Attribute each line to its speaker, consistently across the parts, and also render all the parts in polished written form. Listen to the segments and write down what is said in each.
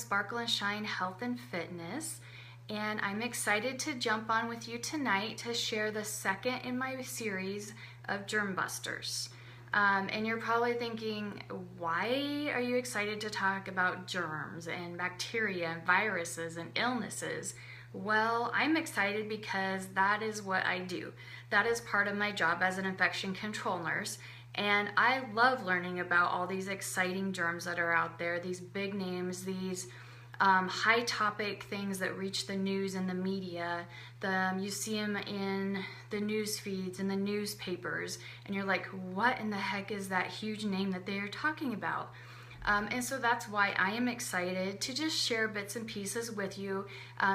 Speaker 1: Sparkle and Shine Health and Fitness, and I'm excited to jump on with you tonight to share the second in my series of Germ Busters. And you're probably thinking, why are you excited to talk about germs and bacteria and viruses and illnesses? Well, I'm excited because that is what I do. That is part of my job as an infection control nurse. And I love learning about all these exciting germs that are out there, these big names, these high topic things that reach the news and the media. You see them in the news feeds and the newspapers, and you're like, what in the heck is that huge name that they are talking about? And so that's why I am excited to just share bits and pieces with you,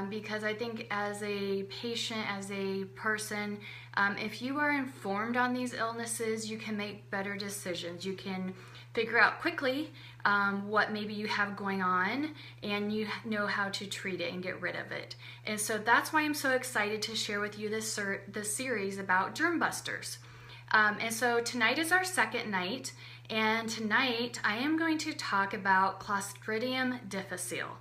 Speaker 1: because I think as a patient, as a person, if you are informed on these illnesses, you can make better decisions. You can figure out quickly what maybe you have going on, and you know how to treat it and get rid of it. And so that's why I'm so excited to share with you this series about germ busters. And so tonight is our second night, and tonight I am going to talk about Clostridium difficile.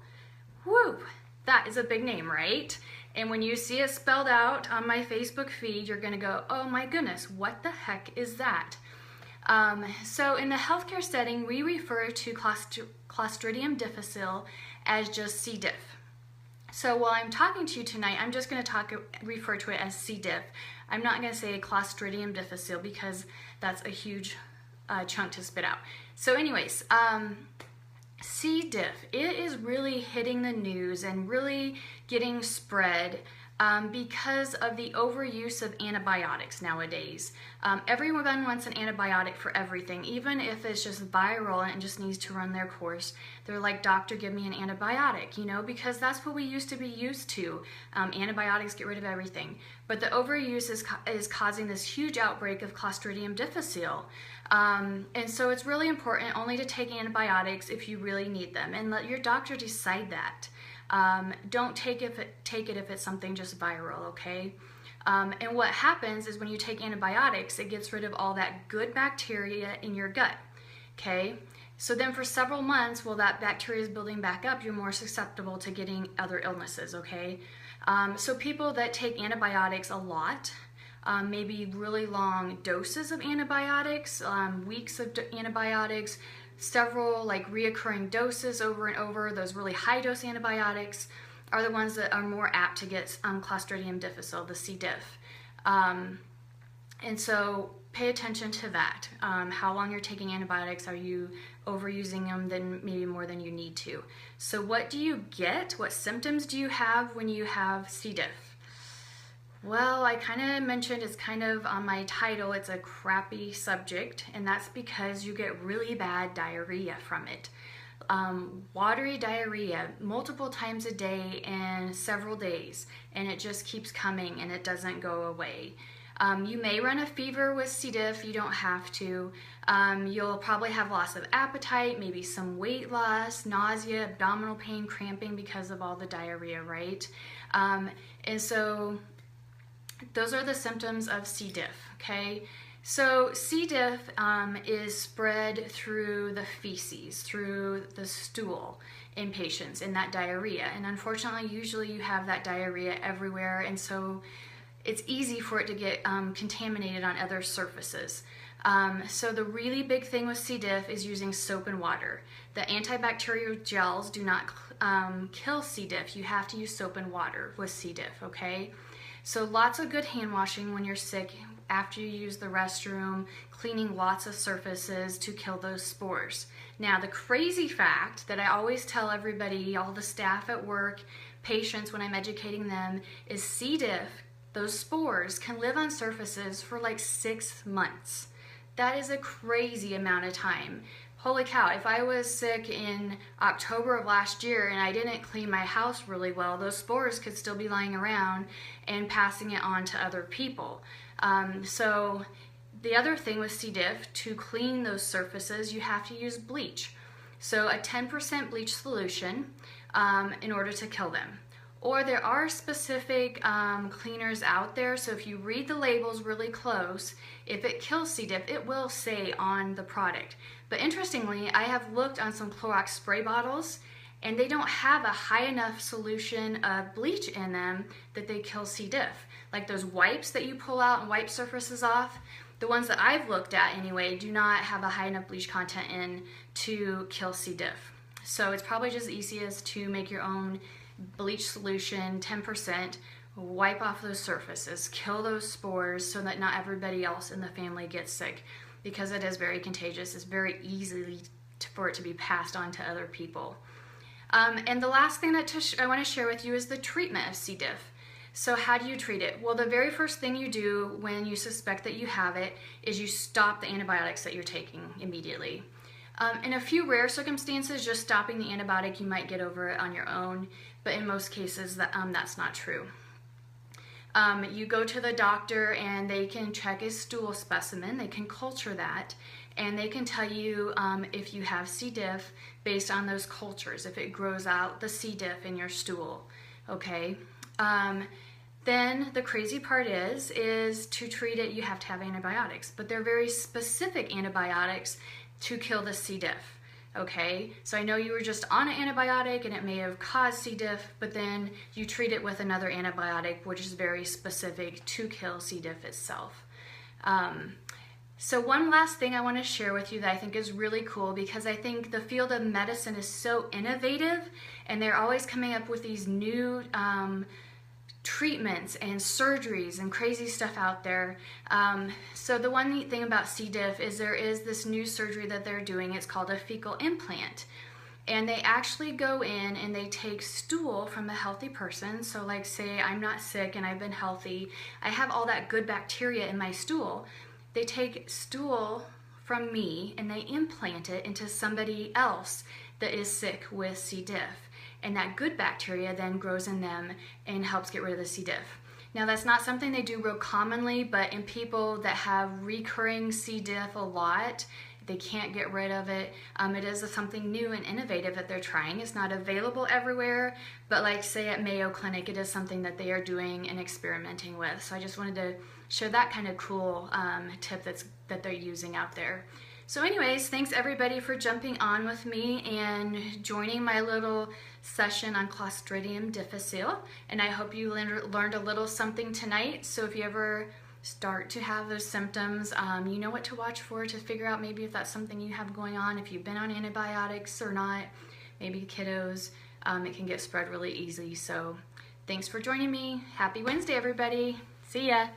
Speaker 1: Woo! That is a big name, right? And when you see it spelled out on my Facebook feed, you're gonna go, oh my goodness, what the heck is that? So in the healthcare setting, we refer to Clostridium difficile as just C. diff. So while I'm talking to you tonight, I'm just going to refer to it as C. diff. I'm not going to say Clostridium difficile because that's a huge chunk to spit out. So anyways, C. diff, it is really hitting the news and really getting spread because of the overuse of antibiotics nowadays. Everyone wants an antibiotic for everything, even if it's just viral and just needs to run their course. They're like, doctor, give me an antibiotic, you know, because that's what we used to be used to. Antibiotics get rid of everything. But the overuse is causing this huge outbreak of Clostridium difficile. And so it's really important only to take antibiotics if you really need them, and let your doctor decide that. Don't take it if it's something just viral, okay? And what happens is when you take antibiotics, it gets rid of all that good bacteria in your gut, okay? So then for several months, while that bacteria is building back up, you're more susceptible to getting other illnesses, okay? So people that take antibiotics a lot, maybe really long doses of antibiotics, weeks of antibiotics, several like reoccurring doses over and over, those really high dose antibiotics are the ones that are more apt to get Clostridium difficile, the C. diff. And so pay attention to that. How long you're taking antibiotics, are you overusing them then maybe more than you need to? So what do you get? What symptoms do you have when you have C. diff? Well, I kind of mentioned, it's kind of on my title, it's a crappy subject, and that's because you get really bad diarrhea from it. Watery diarrhea multiple times a day and several days, and it just keeps coming and it doesn't go away. You may run a fever with C. diff, you don't have to. You'll probably have loss of appetite, maybe some weight loss, nausea, abdominal pain, cramping because of all the diarrhea, right? And so those are the symptoms of C. diff, okay? So C. diff is spread through the feces, through the stool in patients, in that diarrhea. And unfortunately, usually you have that diarrhea everywhere, and so it's easy for it to get contaminated on other surfaces. So the really big thing with C. diff is using soap and water. The antibacterial gels do not kill C. diff. You have to use soap and water with C. diff, okay? So lots of good hand washing when you're sick, after you use the restroom, cleaning lots of surfaces to kill those spores. Now, the crazy fact that I always tell everybody, all the staff at work, patients when I'm educating them, is C. diff, those spores can live on surfaces for like 6 months. That is a crazy amount of time. Holy cow, if I was sick in October of last year and I didn't clean my house really well, those spores could still be lying around and passing it on to other people. So the other thing with C. diff, to clean those surfaces, you have to use bleach. So a 10% bleach solution in order to kill them. Or there are specific cleaners out there, so if you read the labels really close, if it kills C. diff, it will say on the product. But interestingly, I have looked on some Clorox spray bottles, and they don't have a high enough solution of bleach in them that they kill C. diff. Like those wipes that you pull out and wipe surfaces off, the ones that I've looked at anyway do not have a high enough bleach content in to kill C. diff. So it's probably just easiest to make your own bleach solution, 10%, wipe off those surfaces, kill those spores so that not everybody else in the family gets sick, because it is very contagious. It's very easy for it to be passed on to other people. And the last thing that I want to share with you is the treatment of C. diff. So how do you treat it? Well, the very first thing you do when you suspect that you have it is you stop the antibiotics that you're taking immediately. In a few rare circumstances, just stopping the antibiotic, you might get over it on your own, but in most cases that's not true. You go to the doctor and they can check a stool specimen, they can culture that, and they can tell you if you have C. diff based on those cultures, if it grows out the C. diff in your stool, okay? Then the crazy part is to treat it you have to have antibiotics, but they're very specific antibiotics to kill the C. diff, okay? So I know you were just on an antibiotic and it may have caused C. diff, but then you treat it with another antibiotic which is very specific to kill C. diff itself. So one last thing I want to share with you that I think is really cool, because I think the field of medicine is so innovative and they're always coming up with these new treatments and surgeries and crazy stuff out there. So the one neat thing about C. diff is there is this new surgery that they're doing. It's called a fecal implant. And they actually go in and they take stool from a healthy person. So like say I'm not sick and I've been healthy. I have all that good bacteria in my stool. They take stool from me and they implant it into somebody else that is sick with C. diff. And that good bacteria then grows in them and helps get rid of the C. diff. Now that's not something they do real commonly, but in people that have recurring C. diff a lot, they can't get rid of it. It is something new and innovative that they're trying. It's not available everywhere, but like say at Mayo Clinic, it is something that they are doing and experimenting with. So I just wanted to share that kind of cool tip that they're using out there. So anyways, thanks everybody for jumping on with me and joining my little session on Clostridium difficile. And I hope you learned a little something tonight. So if you ever start to have those symptoms, you know what to watch for to figure out maybe if that's something you have going on, if you've been on antibiotics or not. Maybe kiddos, it can get spread really easily. So thanks for joining me. Happy Wednesday, everybody. See ya.